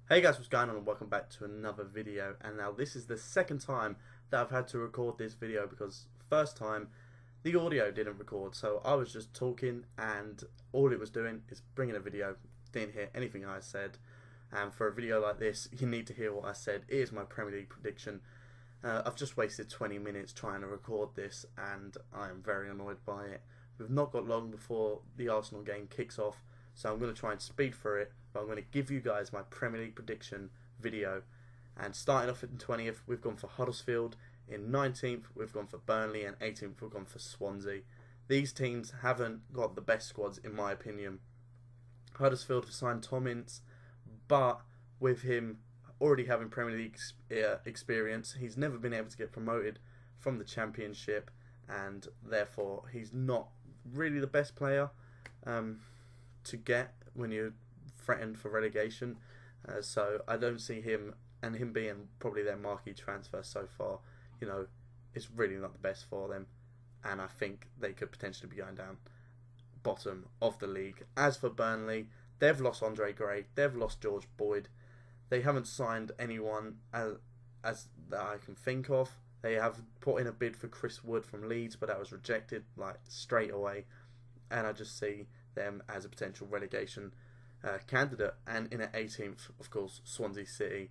Hey guys, what's going on and welcome back to another video. And now this is the second time that I've had to record this video because first time the audio didn't record, so I was just talking and all it was doing is bringing a video, didn't hear anything I said. And for a video like this you need to hear what I said. It is my Premier League prediction. I've just wasted 20 minutes trying to record this and I am very annoyed by it. We've not got long before the Arsenal game kicks off, so I'm going to try and speed through it, but I'm going to give you guys my Premier League prediction video. And starting off in 20th, we've gone for Huddersfield. In 19th, we've gone for Burnley. And 18th, we've gone for Swansea. These teams haven't got the best squads, in my opinion. Huddersfield have signed Tom Ince, but with him already having Premier League experience, he's never been able to get promoted from the Championship, and therefore he's not really the best player to get when you're threatened for relegation. So I don't see him, and him being probably their marquee transfer so far, it's really not the best for them. And I think they could potentially be going down bottom of the league. As for Burnley, they've lost Andre Gray, they've lost George Boyd. They haven't signed anyone as that I can think of. They have put in a bid for Chris Wood from Leeds, but that was rejected straight away. And I just see them as a potential relegation candidate. And in at 18th, of course, Swansea City.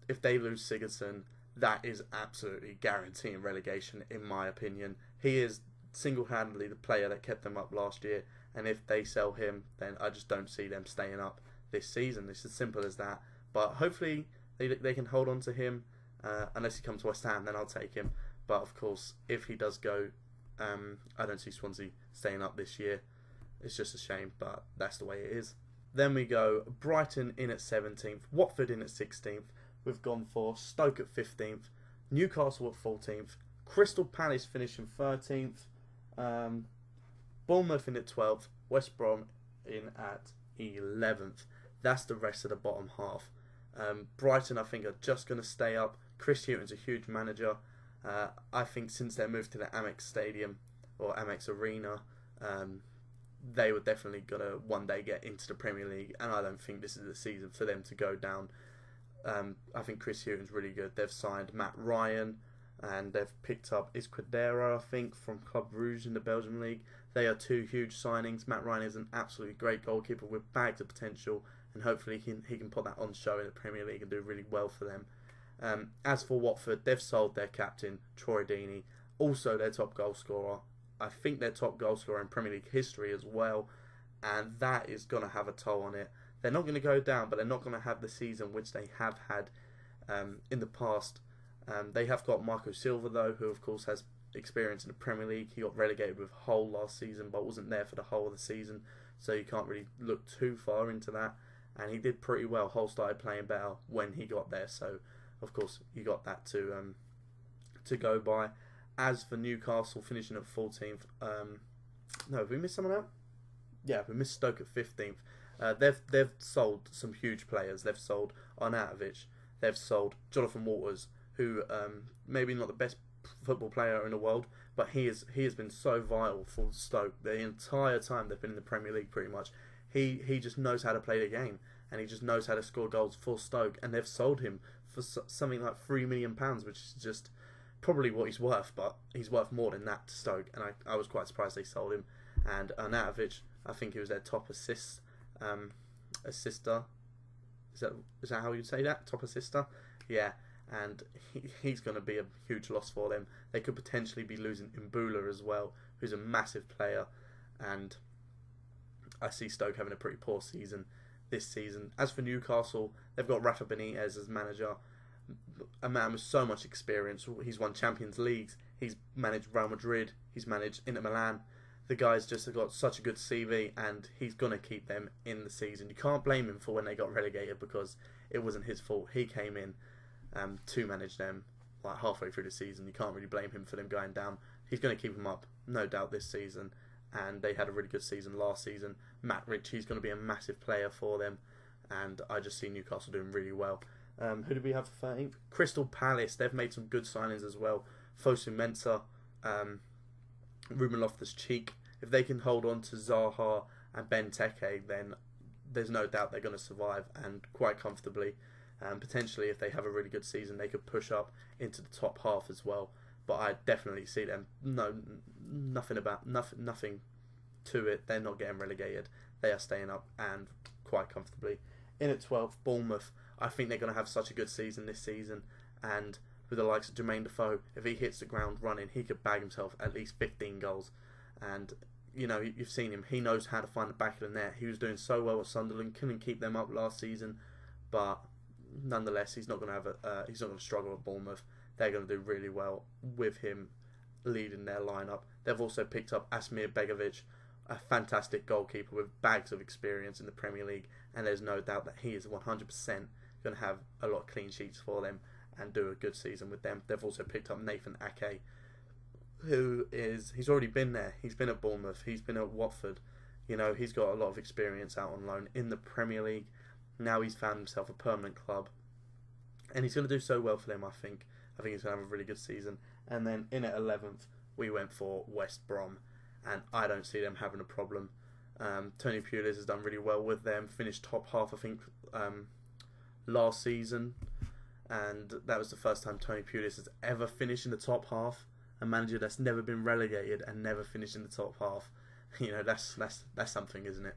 If they lose Sigurdsson, that is absolutely guaranteeing relegation, in my opinion. He is single-handedly the player that kept them up last year, and if they sell him, then I just don't see them staying up this season. It's as simple as that. But hopefully they can hold on to him. Unless he comes to West Ham, then I'll take him. But of course, if he does go, I don't see Swansea staying up this year. It's just a shame, but that's the way it is. Then we go Brighton in at 17th, Watford in at 16th. We've gone for Stoke at 15th, Newcastle at 14th, Crystal Palace finishing 13th, Bournemouth in at 12th, West Brom in at 11th. That's the rest of the bottom half. Brighton, I think, are just going to stay up. Chris Hughton's a huge manager. I think since their move to the Amex Stadium or Amex Arena, they were definitely going to one day get into the Premier League, and I don't think this is the season for them to go down. I think Chris Hughton's really good. They've signed Matt Ryan, and they've picked up Izquierdo, I think, from Club Brugge in the Belgian League. They are two huge signings. Matt Ryan is an absolutely great goalkeeper with bags of potential, and hopefully he can put that on show in the Premier League and do really well for them. As for Watford, they've sold their captain, Troy Deeney, also their top goal scorer. I think their top goal scorer in Premier League history as well, and that is going to have a toll on it. They're not going to go down, but they're not going to have the season which they have had in the past. They have got Marco Silva, though, who of course has experience in the Premier League. He got relegated with Hull last season, but wasn't there for the whole of the season, so you can't really look too far into that. And he did pretty well. Hull started playing better when he got there, so of course you got that to go by. As for Newcastle finishing at 14th, no, have we missed someone out? Yeah, we missed Stoke at 15th. They've sold some huge players. They've sold Arnautovic. They've sold Jonathan Walters, who maybe not the best football player in the world, but he has been so vital for Stoke the entire time they've been in the Premier League. Pretty much, he just knows how to play the game, and he just knows how to score goals for Stoke. And they've sold him for something like £3 million, which is just probably what he's worth, but he's worth more than that to Stoke. And I was quite surprised they sold him. And Arnautovic, I think he was their top assister. Is that how you'd say that? Top assister? Yeah. And he's going to be a huge loss for them. They could potentially be losing Imbula as well, who's a massive player. And I see Stoke having a pretty poor season this season. As for Newcastle, they've got Rafa Benitez as manager. A man with so much experience. He's won Champions Leagues. He's managed Real Madrid. He's managed Inter Milan. The guy's just got such a good CV, and he's going to keep them in the season. You can't blame him for when they got relegated, because it wasn't his fault. He came in to manage them halfway through the season. You can't really blame him for them going down. He's going to keep them up, no doubt, this season. And they had a really good season last season. Matt Ritchie's going to be a massive player for them, and I just see Newcastle doing really well. Who did we have for 13th? Crystal Palace. They've made some good signings as well. Fosu Mensah, Ruben Loftus-Cheek. If they can hold on to Zaha and Benteke, then there's no doubt they're going to survive, and quite comfortably. Potentially, if they have a really good season, they could push up into the top half as well. But I definitely see them. Nothing to it. They're not getting relegated. They are staying up, and quite comfortably. In at 12th, Bournemouth. I think they're going to have such a good season this season, and with the likes of Jermaine Defoe, if he hits the ground running, he could bag himself at least 15 goals. And you know, you've seen him. He knows how to find the back of the net. He was doing so well at Sunderland, couldn't keep them up last season, but nonetheless, he's not going to struggle at Bournemouth. They're going to do really well with him leading their lineup. They've also picked up Asmir Begovic, a fantastic goalkeeper with bags of experience in the Premier League, and there's no doubt that he is 100% going to have a lot of clean sheets for them and do a good season with them. They've also picked up Nathan Ake, he's already been there. He's been at Bournemouth, he's been at Watford. You know, he's got a lot of experience out on loan in the Premier League. Now he's found himself a permanent club, and he's going to do so well for them, I think. I think he's going to have a really good season. And then in at 11th, we went for West Brom, and I don't see them having a problem. Tony Pulis has done really well with them, finished top half, I think, last season, and that was the first time Tony Pulis has ever finished in the top half. A manager that's never been relegated and never finished in the top half. You know, that's something, isn't it?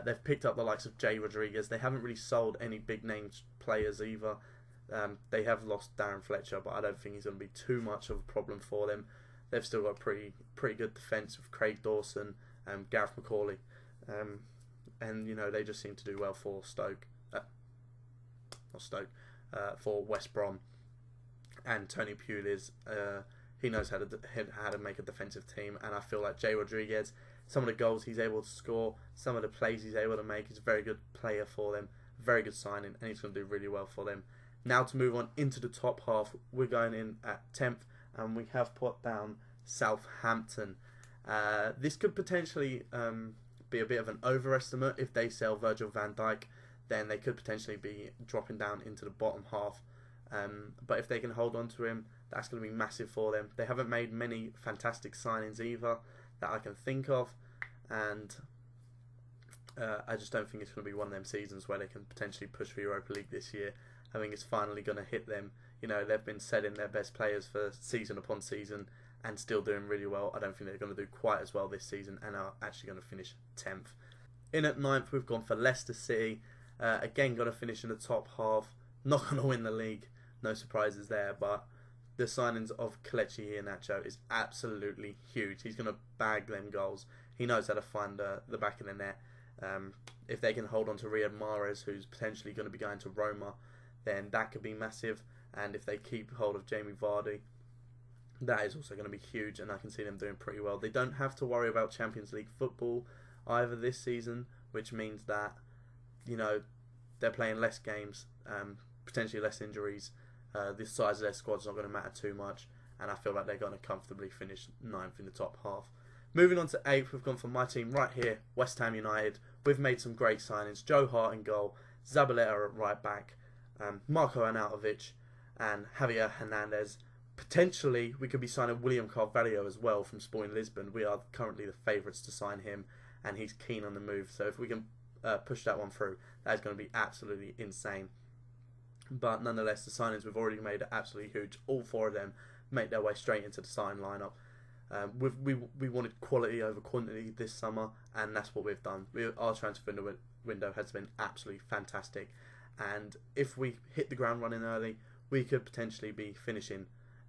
They've picked up the likes of Jay Rodriguez. They haven't really sold any big name players either. They have lost Darren Fletcher, but I don't think he's going to be too much of a problem for them. They've still got pretty good defence with Craig Dawson and Gareth McCauley, and you know, they just seem to do well for for West Brom. And Tony Pulis, he knows how to make a defensive team, and I feel like Jay Rodriguez, some of the goals he's able to score, some of the plays he's able to make, he's a very good player for them, very good signing, and he's going to do really well for them. Now to move on into the top half, we're going in at 10th, and we have put down Southampton. This could potentially be a bit of an overestimate. If they sell Virgil van Dijk, then they could potentially be dropping down into the bottom half. But if they can hold on to him, that's going to be massive for them. They haven't made many fantastic signings either that I can think of, and I just don't think it's going to be one of them seasons where they can potentially push for Europa League this year. I think it's finally going to hit them. You know, they've been selling their best players for season upon season and still doing really well. I don't think they're going to do quite as well this season and are actually going to finish 10th. In at 9th, we've gone for Leicester City. Again, going to finish in the top half. Not going to win the league. No surprises there, but the signings of Kelechi Iheanacho is absolutely huge. He's going to bag them goals. He knows how to find the back of the net. If they can hold on to Riyad Mahrez, who's potentially going to be going to Roma, then that could be massive. And if they keep hold of Jamie Vardy, that is also going to be huge, and I can see them doing pretty well. They don't have to worry about Champions League football either this season, which means that, you know, they're playing less games, potentially less injuries. The size of their squad's not going to matter too much, and I feel like they're going to comfortably finish 9th in the top half. Moving on to 8th, we've gone for my team right here, West Ham United. We've made some great signings. Joe Hart in goal, Zabaleta at right back, Marco Arnautovic and Javier Hernandez. Potentially, we could be signing William Carvalho as well from Sporting Lisbon. We are currently the favourites to sign him, and he's keen on the move. So if we can push that one through, that is going to be absolutely insane. But nonetheless, the signings we've already made are absolutely huge. All four of them make their way straight into the starting lineup. We wanted quality over quantity this summer, and that's what we've done. Our transfer window has been absolutely fantastic, and if we hit the ground running early, we could potentially be finishing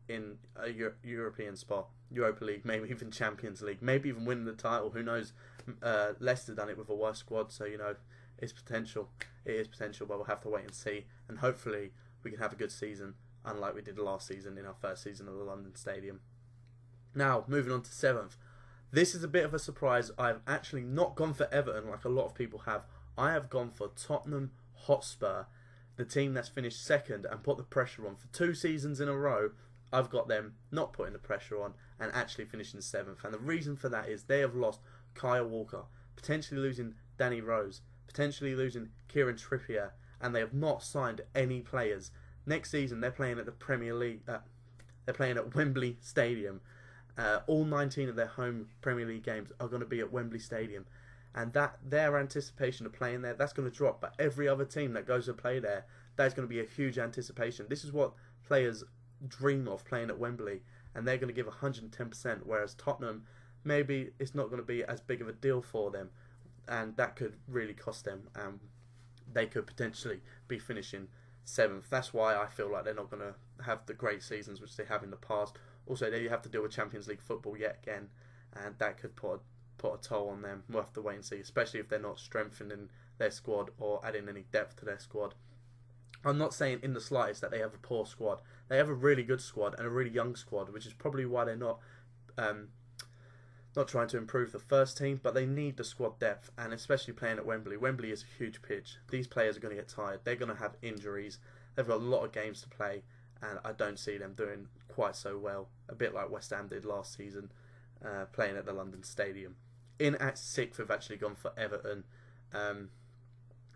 in a European spot, Europa League, maybe even Champions League, maybe even winning the title. Who knows? Leicester done it with a worse squad, so you know, it's potential. It is potential, but we'll have to wait and see. And hopefully, we can have a good season, unlike we did last season in our first season of the London Stadium. Now, moving on to 7th. This is a bit of a surprise. I've actually not gone for Everton like a lot of people have. I have gone for Tottenham Hotspur, the team that's finished 2nd and put the pressure on. For 2 seasons in a row, I've got them not putting the pressure on and actually finishing 7th. And the reason for that is they have lost Kyle Walker, potentially losing Danny Rose, potentially losing Kieran Trippier, and they have not signed any players. Next season, they're playing at the Premier League. They're playing at Wembley Stadium. All 19 of their home Premier League games are going to be at Wembley Stadium, and that their anticipation of playing there, that's going to drop. But every other team that goes to play there, there's going to be a huge anticipation. This is what players dream of, playing at Wembley, and they're going to give 110%. Whereas Tottenham, maybe it's not going to be as big of a deal for them, and that could really cost them. They could potentially be finishing 7th. That's why I feel like they're not going to have the great seasons which they have in the past. Also, they have to deal with Champions League football yet again, and that could put a toll on them. We'll have to wait and see, especially if they're not strengthening their squad or adding any depth to their squad. I'm not saying in the slightest that they have a poor squad. They have a really good squad and a really young squad, which is probably why they're not trying to improve the first team, but they need the squad depth, and especially playing at Wembley. Wembley is a huge pitch. These players are going to get tired. They're going to have injuries. They've got a lot of games to play, and I don't see them doing quite so well. A bit like West Ham did last season, playing at the London Stadium. In at 6th, we've actually gone for Everton.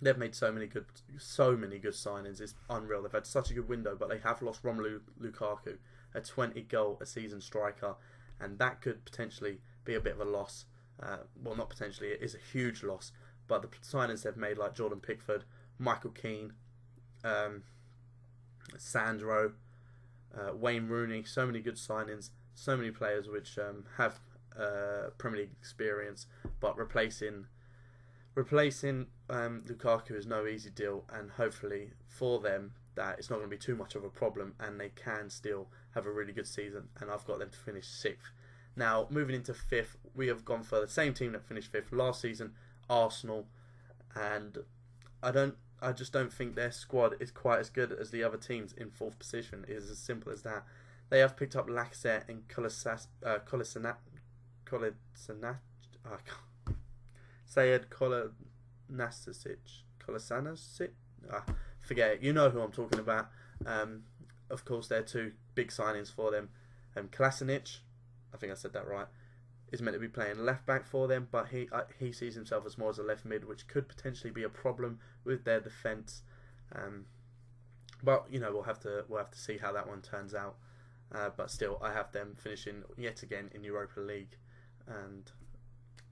They've made so many good signings. It's unreal. They've had such a good window, but they have lost Romelu Lukaku, a 20-goal a season striker, and that could potentially be a bit of a loss. Well, not potentially, it is a huge loss. But the signings they've made, like Jordan Pickford, Michael Keane, Sandro, Wayne Rooney, so many good signings, so many players which have Premier League experience, but replacing Lukaku is no easy deal, and hopefully for them that it's not going to be too much of a problem, and they can still have a really good season, and I've got them to finish 6th. Now, moving into 5th, we have gone for the same team that finished 5th last season, Arsenal, and I just don't think their squad is quite as good as the other teams in 4th position. It is as simple as that. They have picked up Lacazette and Sayed Kolasinac. Forget it. You know who I'm talking about. Of course, they're two big signings for them. Kolasinac, I think I said that right, is meant to be playing left back for them, but he sees himself as more as a left mid, which could potentially be a problem with their defence. But you know, we'll have to see how that one turns out. But still, I have them finishing yet again in Europa League, and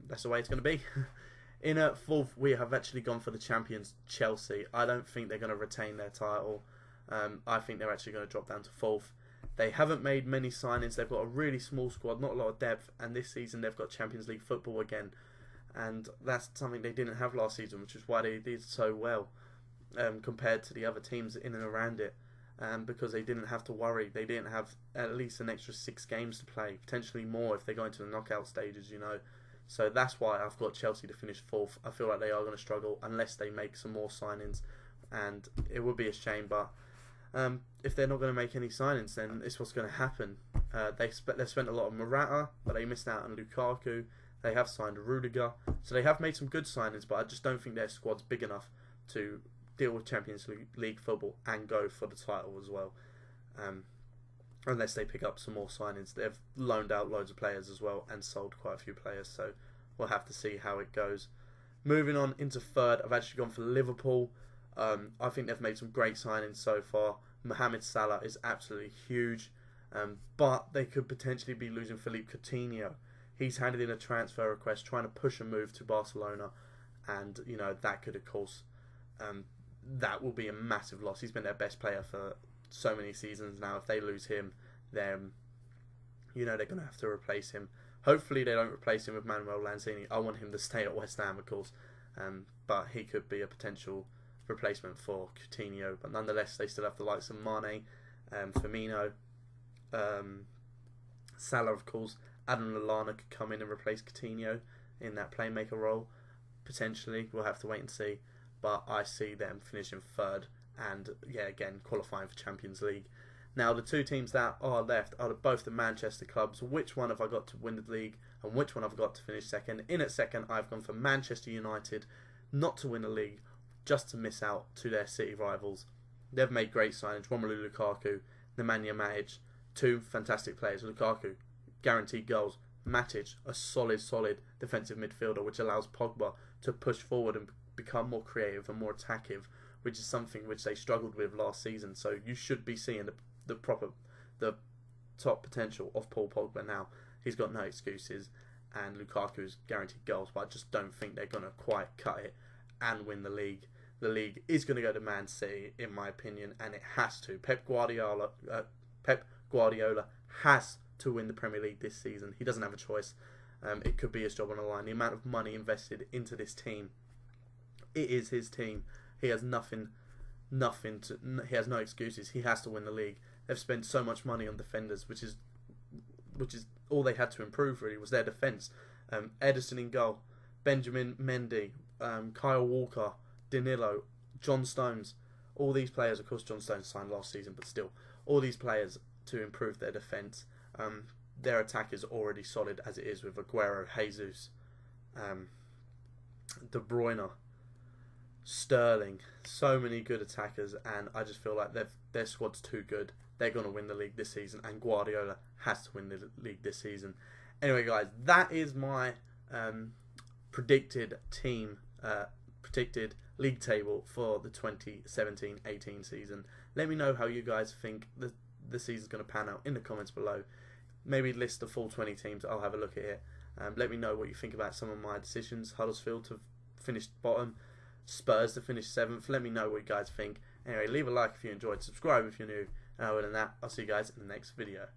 that's the way it's going to be. In 4th, we have actually gone for the champions, Chelsea. I don't think they're going to retain their title. I think they're actually going to drop down to 4th. They haven't made many signings. They've got a really small squad, not a lot of depth, and this season they've got Champions League football again, and that's something they didn't have last season, which is why they did so well compared to the other teams in and around it, because they didn't have to worry. They didn't have at least an extra 6 games to play, potentially more if they go into the knockout stages, you know. So that's why I've got Chelsea to finish 4th. I feel like they are going to struggle unless they make some more signings, and it would be a shame, but if they're not going to make any signings, then it's what's going to happen. They've spent a lot on Morata, but they missed out on Lukaku. They have signed Rudiger, so they have made some good signings, but I just don't think their squad's big enough to deal with Champions League football and go for the title as well. Unless they pick up some more signings. They've loaned out loads of players as well and sold quite a few players, so we'll have to see how it goes. Moving on into 3rd, I've actually gone for Liverpool. I think they've made some great signings so far. Mohamed Salah is absolutely huge, but they could potentially be losing Philippe Coutinho. He's handed in a transfer request trying to push a move to Barcelona, and you know that could, of course, that will be a massive loss. He's been their best player for so many seasons now. If they lose him, then you know they're going to have to replace him. Hopefully they don't replace him with Manuel Lanzini. I want him to stay at West Ham, of course, but he could be a potential replacement for Coutinho. But nonetheless, they still have the likes of Mane, Firmino, Salah, of course. Adam Lallana could come in and replace Coutinho in that playmaker role. Potentially, we'll have to wait and see. But I see them finishing 3rd and, yeah, again, qualifying for Champions League. Now, the 2 teams that are left are both the Manchester clubs. Which one have I got to win the league and which one have I got to finish 2nd? In at 2nd, I've gone for Manchester United, not to win the league, just to miss out to their city rivals. They've made great signings. Romelu Lukaku, Nemanja Matic, 2 fantastic players. Lukaku, guaranteed goals. Matic, a solid defensive midfielder, which allows Pogba to push forward and become more creative and more attacking, which is something which they struggled with last season. So you should be seeing the top potential of Paul Pogba now. He's got no excuses, and Lukaku's guaranteed goals, but I just don't think they're going to quite cut it and win the league. The league is going to go to Man City, in my opinion, and it has to. Pep Guardiola has to win the Premier League this season. He doesn't have a choice. It could be his job on the line. The amount of money invested into this team, it is his team. He has he has no excuses. He has to win the league. They've spent so much money on defenders, which is all they had to improve. Really, was their defence. Ederson in goal, Benjamin Mendy, Kyle Walker, Danilo, John Stones. All these players, of course, John Stones signed last season, but still, all these players to improve their defence. Their attack is already solid as it is with Aguero, Jesus, De Bruyne, Sterling. So many good attackers, and I just feel like their squad's too good. They're going to win the league this season, and Guardiola has to win the league this season. Anyway, guys, that is my predicted league table for the 2017-18 season. Let me know how you guys think the season's going to pan out in the comments below. Maybe list the full 20 teams. I'll have a look at it. Let me know what you think about some of my decisions. Huddersfield to finish bottom, Spurs to finish 7th. Let me know what you guys think. Anyway, leave a like if you enjoyed, subscribe if you're new, and other than that, I'll see you guys in the next video.